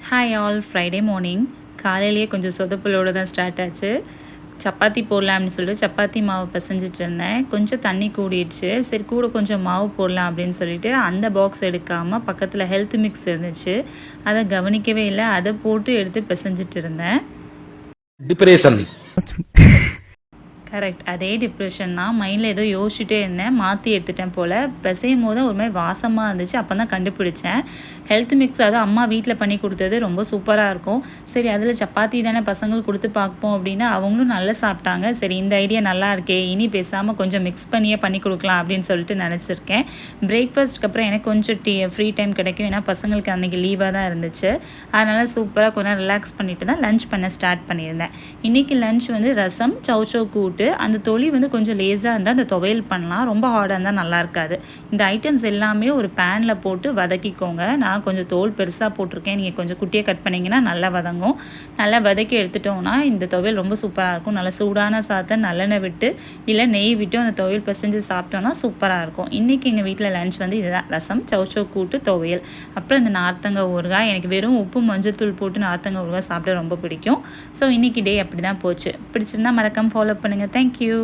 Hi all, Friday morning காலையிலேயே கொஞ்சம் சொதப்பலோடு தான் ஸ்டார்ட் ஆச்சு. சப்பாத்தி போடலாம்னு சொல்லிட்டு சப்பாத்தி மாவு பிசைஞ்சிட்டு இருந்தேன். கொஞ்சம் தண்ணி கூடிடுச்சு. சரி கூட கொஞ்சம் மாவு போடலாம் அப்படின்னு சொல்லிட்டு அந்த பாக்ஸ் எடுக்காமல் பக்கத்தில் ஹெல்த் மிக்ஸ் இருந்துச்சு, அதை கவனிக்கவே இல்லை. அதை போட்டு எடுத்து பிசைஞ்சிட்டு இருந்தேன். டிப்ரெஷன். கரெக்ட், அதே டிப்ரெஷன் தான். மைண்டில் ஏதோ யோசிச்சுட்டே இருந்தேன், மாற்றி எடுத்துட்டேன் போல். பிசையும் போது ஒரு மாதிரி வாசமாக இருந்துச்சு. அப்போ தான் கண்டுபிடிச்சேன். ஹெல்த் மிக்ஸ் அதுவும் அம்மா வீட்டில் பண்ணி கொடுத்தது ரொம்ப சூப்பராக இருக்கும். சரி அதில் சப்பாத்தி தானே பசங்களுக்கு கொடுத்து பார்ப்போம் அப்படின்னு அவங்களும் நல்லா சாப்பிட்டாங்க. சரி இந்த ஐடியா நல்லா இருக்கே, இனி பேசாமல் கொஞ்சம் மிக்ஸ் பண்ணியே பண்ணி கொடுக்கலாம் அப்படின்னு சொல்லிட்டு நினச்சிருக்கேன். பிரேக்ஃபாஸ்ட்டுக்கு அப்புறம் எனக்கு கொஞ்சம் ஃப்ரீ டைம் கிடைக்கும். ஏன்னா பசங்களுக்கு அன்றைக்கி லீவாக தான் இருந்துச்சு. அதனால் சூப்பராக கொஞ்சம் ரிலாக்ஸ் பண்ணிவிட்டு தான் லஞ்ச் பண்ண ஸ்டார்ட் பண்ணியிருந்தேன். இன்றைக்கி லஞ்ச் வந்து ரசம், சௌச்சோ கூட்டு. அந்த தொளி வந்து கொஞ்சம் லேஸாக இருந்தால் அந்த துவையல் பண்ணலாம், ரொம்ப ஹார்டாக இருந்தால் நல்லா இருக்காது. இந்த ஐட்டம்ஸ் எல்லாமே ஒரு பேனில் போட்டு வதக்கிக்கோங்க. நான் கொஞ்சம் தோல் பெருசாக போட்டிருக்கேன், நீங்கள் கொஞ்சம் குட்டியாக கட் பண்ணிங்கன்னா நல்லா வதங்கும். நல்லா வதக்கி எடுத்துட்டோம்னா இந்த துவையல் ரொம்ப சூப்பராக இருக்கும். நல்லா சூடான சாதத்தை நல்லெண்ணெய் விட்டு இல்லை நெய் விட்டு அந்த துவையல் பிசைஞ்சு சாப்பிட்டோன்னா சூப்பராக இருக்கும். இன்றைக்கி எங்கள் வீட்டில் லஞ்ச் வந்து இதுதான், ரசம், சௌச்சோ கூட்டு, துவையல். அப்புறம் இந்த நார்த்தங்காய் ஊறுகாய். எனக்கு வெறும் உப்பு மஞ்சள் தூள் போட்டு நார்த்தங்காய் ஊறுகாய் சாப்பிட ரொம்ப பிடிக்கும். ஸோ இன்றைக்கி டே அப்படி தான் போச்சு. பிடிச்சிருந்தா மறக்காமல் ஃபாலோ பண்ணுங்கள். Thank you.